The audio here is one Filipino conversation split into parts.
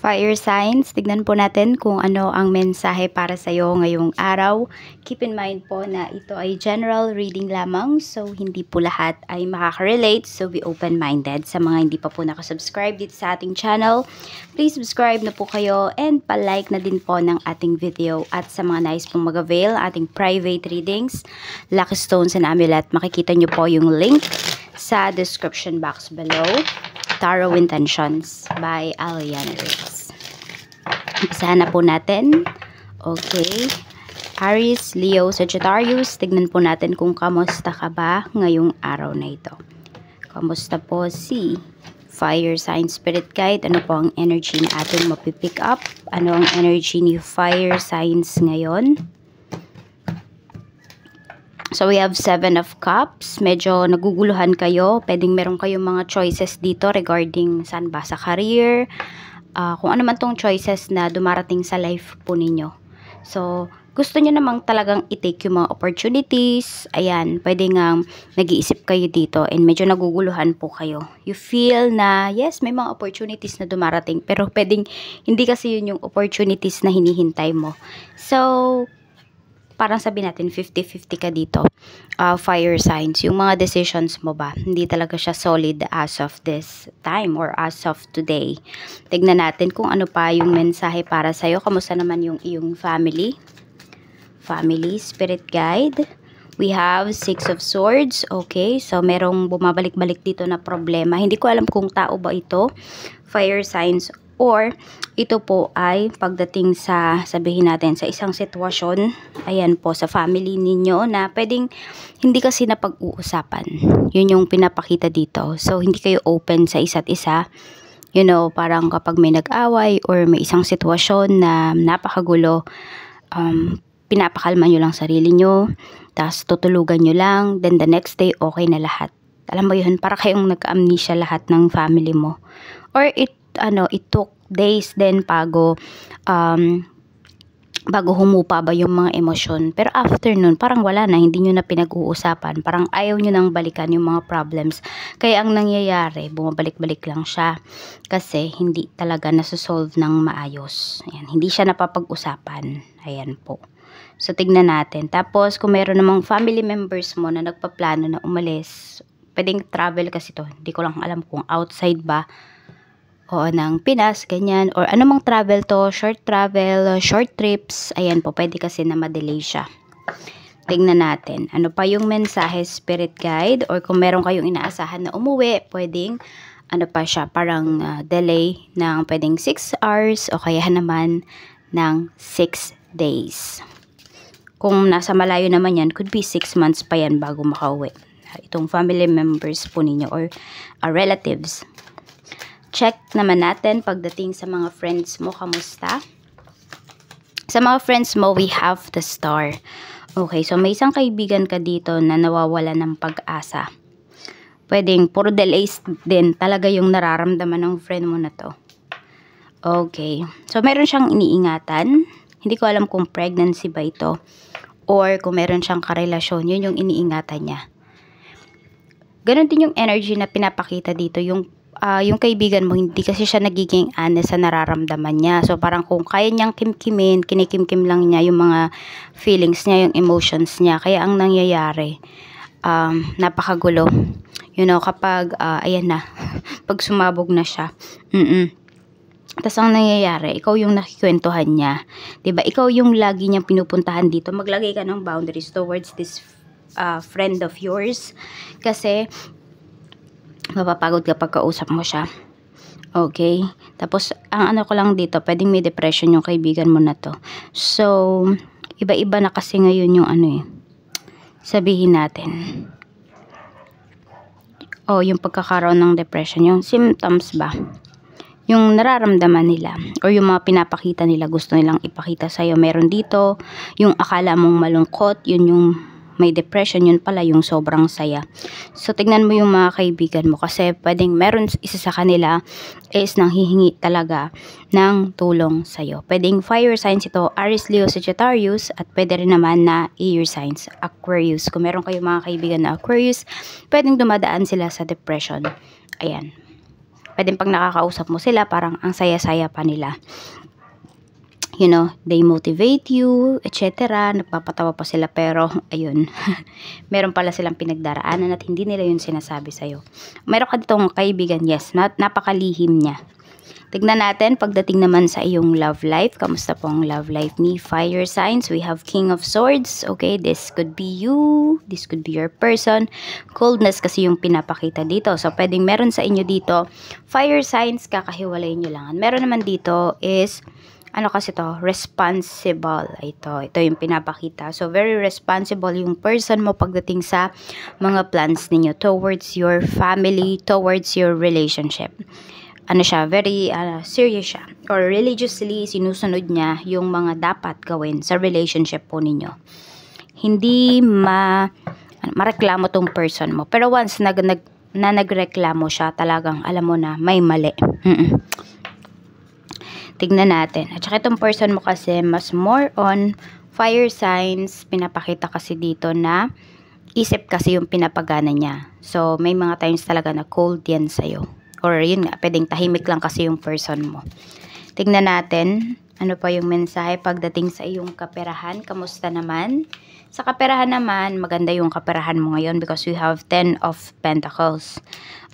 Fire signs, tignan po natin kung ano ang mensahe para sa iyo ngayong araw. Keep in mind po na ito ay general reading lamang, so hindi po lahat ay makaka-relate, so be open-minded. Sa mga hindi pa po nakasubscribe dito sa ating channel, please subscribe na po kayo and palike na din po ng ating video. At sa mga nais pong mag-avail ating private readings, Lucky Stones and Amulet, makikita nyo po yung link sa description box below. Tarot Intentions by Aliana Grace. Umpisahan na po natin. Okay. Aries, Leo, Sagittarius. Tignan po natin kung kamusta ka ba ngayong araw na ito. Kamusta po si Fire Sign Spirit Guide? Ano po ang energy na ating mapipick up? Ano ang energy ni Fire Signs ngayon? So we have 7 of Cups. Medyo naguguluhan kayo. Pwedeng meron kayong mga choices dito regarding saan ba sa career. Kung ano man tong choices na dumarating sa life po ninyo. So gusto nyo namang talagang i-take yung mga opportunities. Ayan, pwede nga nag-iisip kayo dito and medyo naguguluhan po kayo. You feel na yes, may mga opportunities na dumarating pero pwedeng hindi kasi yun yung opportunities na hinihintay mo. So parang sabihin natin 50-50 ka dito. Fire signs, yung mga decisions mo ba, hindi talaga siya solid as of this time or as of today. Tignan natin kung ano pa yung mensahe para sa'yo. Kamusta naman yung iyong family? Family, spirit guide. We have 6 of Swords. Okay, so merong bumabalik-balik dito na problema. Hindi ko alam kung tao ba ito, fire signs, or ito po ay pagdating sa, sabihin natin, sa isang sitwasyon, ayan po, sa family ninyo na pwedeng hindi kasi napag-uusapan. Yun yung pinapakita dito. So, hindi kayo open sa isa't isa. You know, parang kapag may nag-away or may isang sitwasyon na napakagulo, pinapakalma nyo lang sarili nyo, tapos tutulugan nyo lang, then the next day, okay na lahat. Alam mo yun, para kayong nag-amnesia lahat ng family mo. Or it took days din bago humupa ba yung mga emosyon. Pero after nun, parang wala na, hindi nyo na pinag-uusapan. Parang ayaw nyo nang balikan yung mga problems. Kaya ang nangyayari, bumabalik-balik lang siya. Kasi hindi talaga nasusolve ng maayos. Ayan, hindi siya napapag-usapan. Ayan po. So, tignan natin. Tapos, kung meron namang family members mo na nagpaplano na umalis, pwedeng travel kasi to. Hindi ko lang alam kung outside ba o ng Pinas, ganyan, or anumang travel to, short travel, short trips, ayan po, pwede kasi na ma-delay siya. Tingnan natin, ano pa yung mensahe, spirit guide, or kung meron kayong inaasahan na umuwi, pwedeng, ano pa siya, parang delay ng pwedeng 6 hours, o kaya naman ng 6 days. Kung nasa malayo naman yan, could be 6 months pa yan bago makauwi. Itong family members po ninyo, or relatives. Check naman natin pagdating sa mga friends mo, kamusta? Sa mga friends mo, we have the Star. Okay, so may isang kaibigan ka dito na nawawala ng pag-asa. Pwedeng puro delays din talaga yung nararamdaman ng friend mo na to. Okay, so meron siyang iniingatan. Hindi ko alam kung pregnancy ba ito or kung meron siyang karelasyon, yun yung iniingatan niya. Ganon din yung energy na pinapakita dito, yung kaibigan mo, hindi kasi siya nagiging honest sa nararamdaman niya. So, parang kung kaya niyang kimkimin, kinikimkim lang niya yung mga feelings niya, yung emotions niya. Kaya ang nangyayari, napakagulo. You know, kapag, ayan na, pag sumabog na siya. Tapos ang nangyayari, ikaw yung nakikwentuhan niya. 'Di ba? Ikaw yung lagi niyang pinupuntahan dito. Maglagay ka ng boundaries towards this friend of yours. Kasi, mapapagod kapag kausap mo siya. Okay? Tapos, ang ano ko lang dito, pwedeng may depression yung kaibigan mo na to. So, iba-iba na kasi ngayon yung sabihin natin. Yung pagkakaroon ng depression, yung symptoms ba? Yung nararamdaman nila, or yung mga pinapakita nila, gusto nilang ipakita sa'yo. Meron dito, yung akala mong malungkot, yun yung may depression, yun pala yung sobrang saya. So, tignan mo yung mga kaibigan mo kasi pwedeng meron isa sa kanila is nanghihingi talaga ng tulong sa'yo. Pwedeng fire signs ito, Aries, Leo, Sagittarius, at pwede rin naman na air signs, Aquarius. Kung meron kayong mga kaibigan na Aquarius, pwedeng dumadaan sila sa depression. Ayan. pwedeng pag nakakausap mo sila, parang ang saya-saya pa nila. You know, they motivate you, etc. Nagpapatawa pa sila, pero ayun, meron pala silang pinagdaraanan at hindi nila yun sinasabi sa'yo. Meron ka ditong kaibigan, yes, napakalihim niya. Tignan natin, pagdating naman sa iyong love life, kamusta po ang love life ni fire signs? We have King of Swords, okay, this could be you, this could be your person. Coldness kasi yung pinapakita dito, so pwedeng meron sa inyo dito, fire signs, kakahiwalay nyo lang. Meron naman dito is, ano kasi to, responsible. Ito yung pinapakita. So, very responsible yung person mo pagdating sa mga plans ninyo towards your family, towards your relationship. Ano siya, very serious siya. Or religiously, sinusunod niya yung mga dapat gawin sa relationship po ninyo. Hindi mareklamo tong person mo. Pero once na nagreklamo siya, talagang alam mo na may mali. Tignan natin. At saka itong person mo kasi mas more on fire signs. Pinapakita kasi dito na isip kasi yung pinapagana niya. So, may mga times talaga na cold yan sa'yo. Or yun nga, pwedeng tahimik lang kasi yung person mo. Tignan natin. Ano pa yung mensahe pagdating sa iyong kaperahan? Kamusta naman? Sa kaperahan naman, maganda yung kaperahan mo ngayon because we have 10 of Pentacles.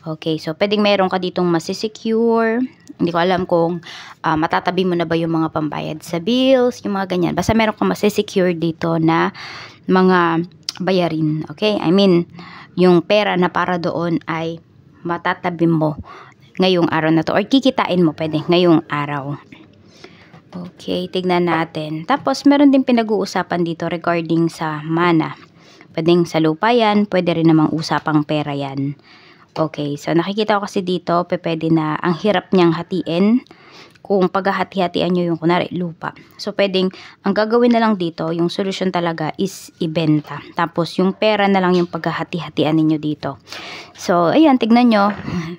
Okay, so pwedeng mayroon ka ditong masisecure. Hindi ko alam kung matatabi mo na ba yung mga pambayad sa bills, yung mga ganyan. Basta meron ka masisecure dito na mga bayarin. Okay, I mean, yung pera na para doon ay matatabi mo ngayong araw na to. Or kikitain mo, pwede, ngayong araw. Okay, tignan natin. Tapos, meron din pinag-uusapan dito regarding sa mana. Pwedeng sa lupa yan, pwede rin namang usapang pera yan. Okay, so nakikita ko kasi dito, pwede na ang hirap niyang hatiin kung paghahati-hatian nyo yung kunwari lupa. So, pwedeng, ang gagawin na lang dito, yung solusyon talaga is ibenta. Tapos, yung pera na lang yung paghahati-hatian ninyo dito. So, ayan, tignan nyo.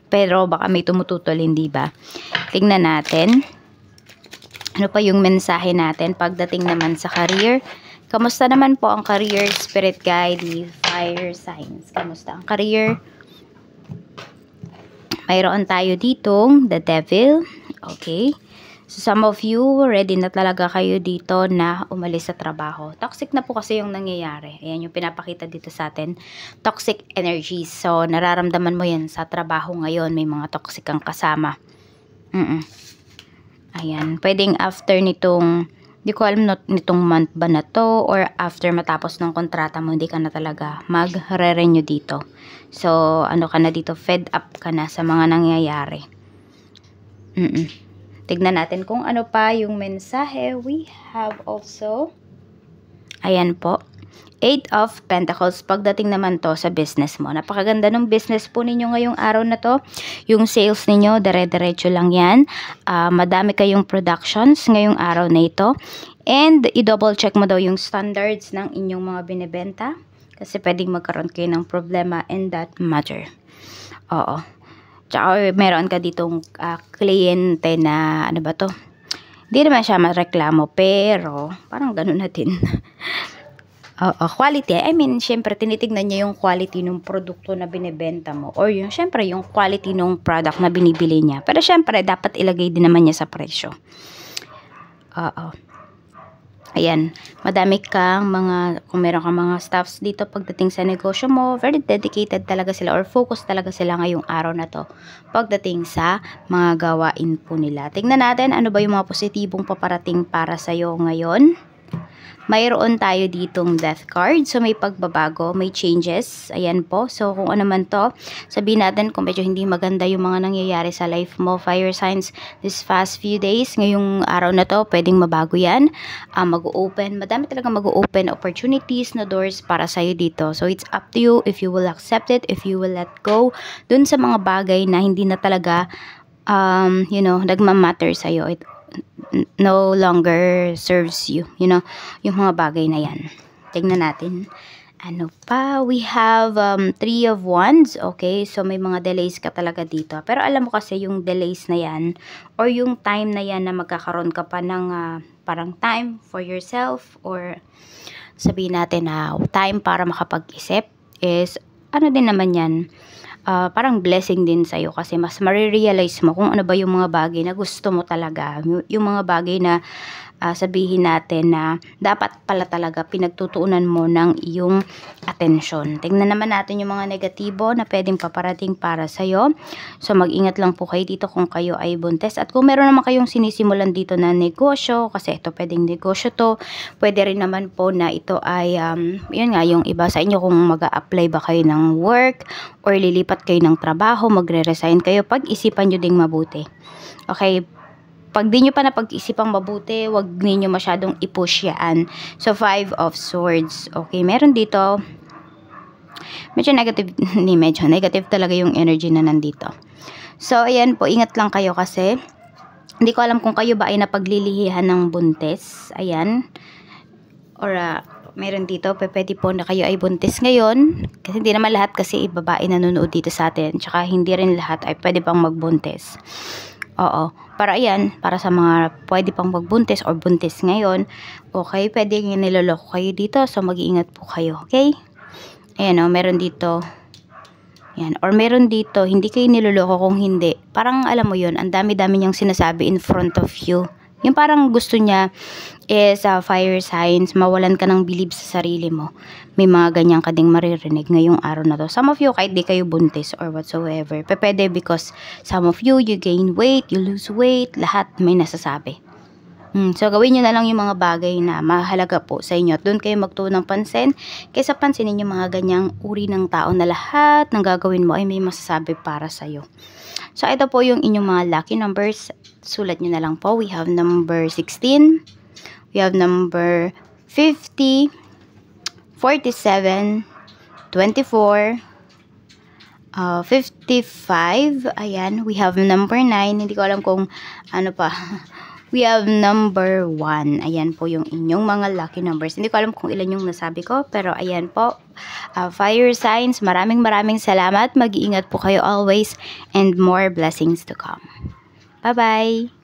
Pero, baka may tumututol, hindi ba? Tignan natin. Ano pa yung mensahe natin pagdating naman sa career? Kamusta naman po ang career, spirit guide, fire signs? Kamusta ang career? Mayroon tayo ditong the devil. Okay. So, some of you, ready na talaga kayo dito na umalis sa trabaho. Toxic na po kasi yung nangyayari. Ayan yung pinapakita dito sa atin. Toxic energies. So, nararamdaman mo yan sa trabaho ngayon. May mga toxic kang kasama. Ayan. Pwedeng after nitong, di ko alam nitong month ba na to or after matapos ng kontrata mo, hindi ka na talaga magre-renew dito. So, ano ka na dito? Fed up ka na sa mga nangyayari. Tignan natin kung ano pa yung mensahe. We have also, ayan po, 8 of Pentacles. Pagdating naman to sa business mo. Napakaganda ng business po ninyo ngayong araw na to. Yung sales ninyo, dire-diretso lang yan. Madami kayong productions ngayong araw na ito. And, i-double check mo daw yung standards ng inyong mga binibenta. Kasi pwedeng magkaroon kayo ng problema in that matter. Oo. Tsaka meron ka ditong kliyente na, ano ba to? Hindi naman siya mareklamo, pero parang ganun natin. Quality. I mean, syempre, tinitignan niya yung quality ng produkto na binibenta mo. Or yung, syempre, yung quality ng product na binibili niya. Pero syempre, dapat ilagay din naman niya sa presyo. Ayan, madami kang mga, kung meron kang mga staffs dito pagdating sa negosyo mo, very dedicated talaga sila or focus talaga sila ngayong araw na to pagdating sa mga gawain po nila. Tingnan natin ano ba yung mga positibong paparating para sa'yo ngayon. Mayroon tayo ditong death card. So, may pagbabago, may changes. Ayan po. So, kung ano man to, sabihin natin kung medyo hindi maganda yung mga nangyayari sa life mo, fire signs, this past few days, ngayong araw na to, pwedeng mabago yan. Mag-open, madami talaga mag-open opportunities na doors para sa'yo dito. So, it's up to you if you will accept it, if you will let go dun sa mga bagay na hindi na talaga, you know, nagmamatter sa'yo. It no longer serves you, you know, yung mga bagay na yan. Tignan natin. Ano pa? We have 3 of Wands. Okay, so may mga delays ka talaga dito. Pero alam mo kasi yung delays na yan or yung time na yan na magkakaroon ka pa ng parang time for yourself or sabihin natin na time para makapag-isip is ano din naman yan. parang blessing din sa'yo kasi mas marirealize mo kung ano ba yung mga bagay na gusto mo talaga. Yung mga bagay na sabihin natin na dapat pala talaga pinagtutuunan mo ng iyong atensyon. Tingnan naman natin yung mga negatibo na pwedeng paparating para sa'yo. So mag-ingat lang po kayo dito kung kayo ay buntis. At kung meron naman kayong sinisimulan dito na negosyo, kasi ito pwedeng negosyo to, pwede rin naman po na ito ay, yun nga, yung iba sa inyo kung mag-a-apply ba kayo ng work or lilipat kayo ng trabaho, magre-resign kayo, pag-isipan nyo ding mabuti. Okay, pag di nyo pa napag-isipang mabuti, wag ninyo masyadong i-push yan. So, 5 of Swords. Okay, meron dito, medyo negative, hindi medyo, negative talaga yung energy na nandito. So, ayan po, ingat lang kayo kasi, hindi ko alam kung kayo ba ay napaglilihihan ng buntis. Ayan. Or, meron dito, pwede po na kayo ay buntis ngayon. Kasi hindi naman lahat kasi babae nanonood dito sa atin. Tsaka hindi rin lahat ay pwede pang magbuntis. Oo. Para ayan, para sa mga pwede pang magbuntis or buntis ngayon, okay, pwede niloloko kayo dito. So, mag-iingat po kayo, okay? Ayan o, meron dito. Yan. Or meron dito, hindi kayo niloloko kung hindi. Parang alam mo yun, ang dami-dami niyang sinasabi in front of you. Yung parang gusto niya is fire signs, mawalan ka ng believe sa sarili mo. May mga ganyan ka ding maririnig ngayong araw na to. Some of you, kahit di kayo buntis or whatsoever, pwede because some of you, you gain weight, you lose weight, lahat may nasasabi. So, gawin nyo na lang yung mga bagay na mahalaga po sa inyo. At doon kayo magtuon ng pansin. Kaysa pansinin yung mga ganyang uri ng tao na lahat ng gagawin mo ay may masasabi para sa'yo. So, ito po yung inyong mga lucky numbers. Sulat nyo na lang po. We have number 16. We have number 50, 47, 24, 55. Ayan. We have number 9. Hindi ko alam kung ano pa. We have number 1. Ayan po yung inyong mga lucky numbers. Hindi ko alam kung ilan yung nasabi ko. Pero ayan po. Fire signs. Maraming salamat. Mag-iingat po kayo always. And more blessings to come. Bye-bye.